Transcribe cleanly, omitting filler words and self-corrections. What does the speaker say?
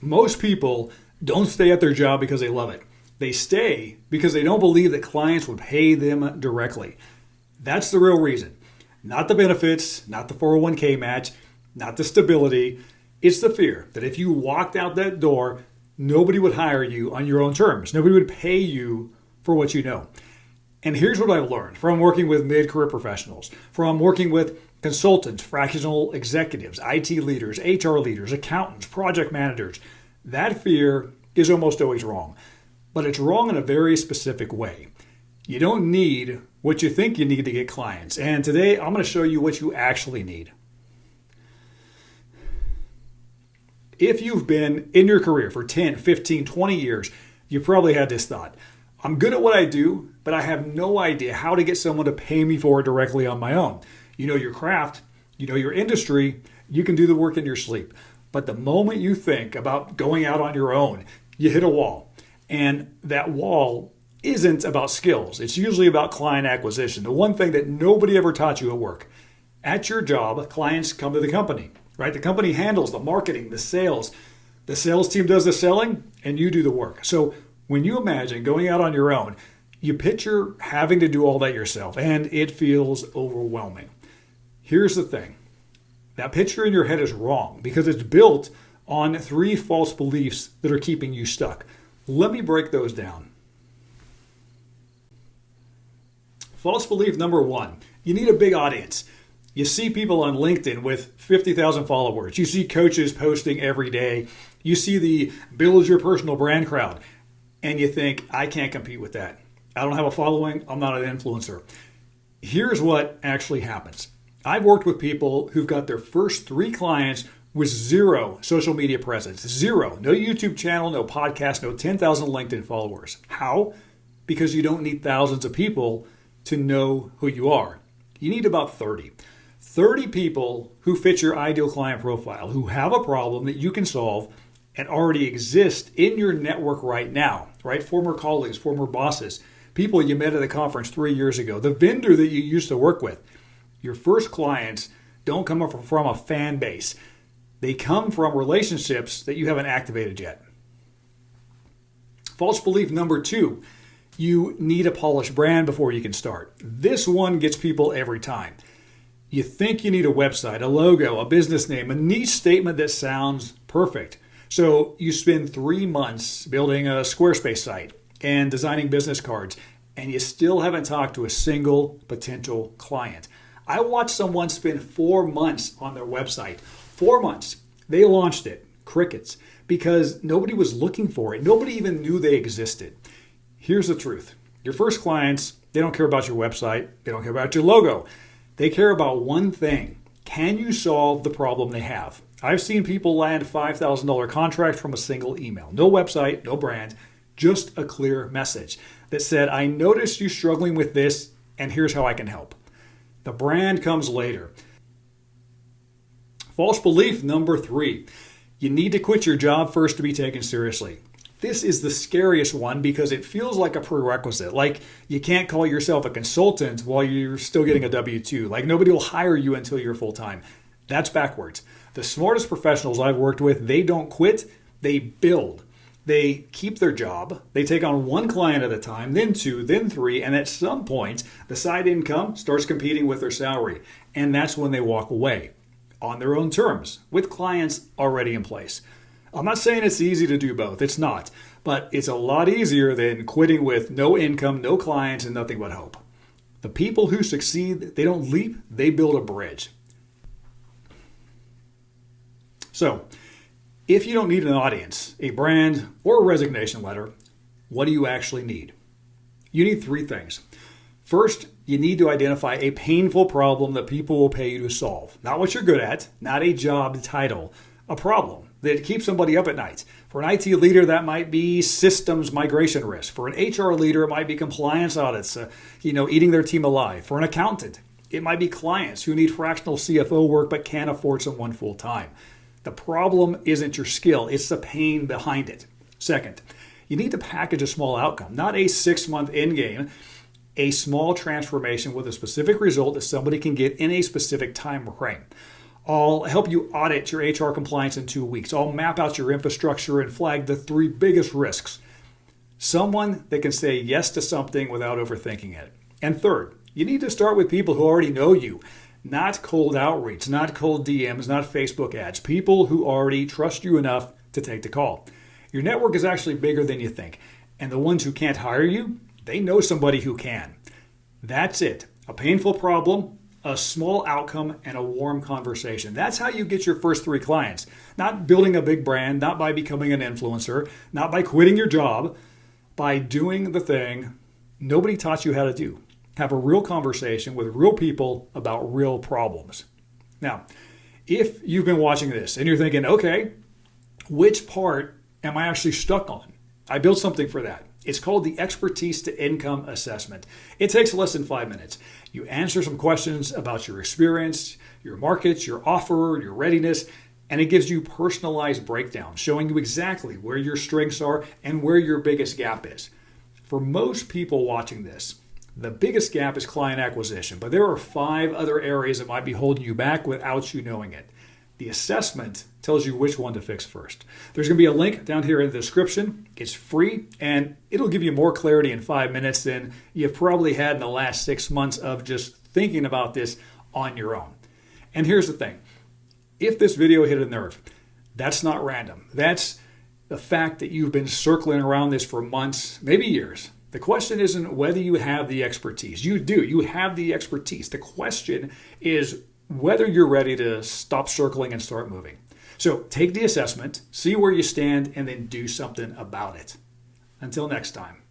Most people don't stay at their job because they love it. They stay because they don't believe that clients would pay them directly. That's the real reason. Not the benefits, not the 401k match, not the stability. It's the fear that if you walked out that door, nobody would hire you on your own terms. Nobody would pay you for what you know. And here's what I've learned from working with mid-career professionals, from working with consultants, fractional executives, IT leaders, HR leaders, accountants, project managers. That fear is almost always wrong, but it's wrong in a very specific way. You don't need what you think you need to get clients. And today I'm going to show you what you actually need. If you've been in your career for 10, 15, 20 years, you probably had this thought. I'm good at what I do, but I have no idea how to get someone to pay me for it directly on my own. You know your craft, you know your industry, you can do the work in your sleep. But the moment you think about going out on your own, you hit a wall. And that wall isn't about skills. It's usually about client acquisition, the one thing that nobody ever taught you at work. At your job, clients come to the company, right? The company handles the marketing, the sales. The sales team does the selling, and you do the work. So when you imagine going out on your own, you picture having to do all that yourself, and it feels overwhelming. Here's the thing. That picture in your head is wrong because it's built on 3 false beliefs that are keeping you stuck. Let me break those down. False belief number 1, you need a big audience. You see people on LinkedIn with 50,000 followers. You see coaches posting every day. You see the build your personal brand crowd. And you think, I can't compete with that. I don't have a following. I'm not an influencer. Here's what actually happens. I've worked with people who've got their first 3 clients with 0 social media presence. 0. No YouTube channel, no podcast, no 10,000 LinkedIn followers. How? Because you don't need thousands of people to know who you are. You need about 30. 30 people who fit your ideal client profile, who have a problem that you can solve and already exist in your network right now, right? Former colleagues, former bosses, people you met at a conference 3 years ago, the vendor that you used to work with. Your first clients don't come from a fan base. They come from relationships that you haven't activated yet. False belief number 2, you need a polished brand before you can start. This one gets people every time. You think you need a website, a logo, a business name, a niche statement that sounds perfect. So you spend 3 months building a Squarespace site and designing business cards, and you still haven't talked to a single potential client. I watched someone spend 4 months on their website. 4 months. They launched it. Crickets. Because nobody was looking for it. Nobody even knew they existed. Here's the truth. Your first clients, they don't care about your website. They don't care about your logo. They care about one thing. Can you solve the problem they have? I've seen people land $5,000 contracts from a single email. No website, no brand, just a clear message that said, I noticed you struggling with this, and here's how I can help. The brand comes later. False belief number 3. You need to quit your job first to be taken seriously. This is the scariest one because it feels like a prerequisite. Like you can't call yourself a consultant while you're still getting a W-2. Like nobody will hire you until you're full-time. That's backwards. The smartest professionals I've worked with, they don't quit, they build. They keep their job, they take on 1 client at a time, then 2, then 3, and at some point, the side income starts competing with their salary. And that's when they walk away on their own terms with clients already in place. I'm not saying it's easy to do both. It's not. But it's a lot easier than quitting with no income, no clients, and nothing but hope. The people who succeed, they don't leap, they build a bridge. So, if you don't need an audience, a brand, or a resignation letter, what do you actually need? You need 3 things. First, you need to identify a painful problem that people will pay you to solve. Not what you're good at, not a job title, a problem that keeps somebody up at night. For an IT leader, that might be systems migration risk. For an HR leader, it might be compliance audits, eating their team alive. For an accountant, it might be clients who need fractional CFO work but can't afford someone full time. The problem isn't your skill, it's the pain behind it. Second, you need to package a small outcome, not a 6-month end game, a small transformation with a specific result that somebody can get in a specific time frame. I'll help you audit your HR compliance in 2 weeks. I'll map out your infrastructure and flag the 3 biggest risks. Someone that can say yes to something without overthinking it. And third, you need to start with people who already know you. Not cold outreach, not cold DMs, not Facebook ads. People who already trust you enough to take the call. Your network is actually bigger than you think. And the ones who can't hire you, they know somebody who can. That's it. A painful problem, a small outcome, and a warm conversation. That's how you get your first 3 clients. Not building a big brand, not by becoming an influencer, not by quitting your job, by doing the thing nobody taught you how to do. Have a real conversation with real people about real problems. Now, if you've been watching this and you're thinking, okay, which part am I actually stuck on? I built something for that. It's called the Expertise to Income Assessment. It takes less than 5 minutes. You answer some questions about your experience, your markets, your offer, your readiness, and it gives you personalized breakdowns showing you exactly where your strengths are and where your biggest gap is. For most people watching this, the biggest gap is client acquisition, but there are 5 other areas that might be holding you back without you knowing it. The assessment tells you which one to fix first. There's going to be a link down here in the description. It's free, and it'll give you more clarity in 5 minutes than you've probably had in the last 6 months of just thinking about this on your own. And here's the thing. If this video hit a nerve, that's not random. That's the fact that you've been circling around this for months, maybe years. The question isn't whether you have the expertise. You do. You have the expertise. The question is whether you're ready to stop circling and start moving. So take the assessment, see where you stand, and then do something about it. Until next time.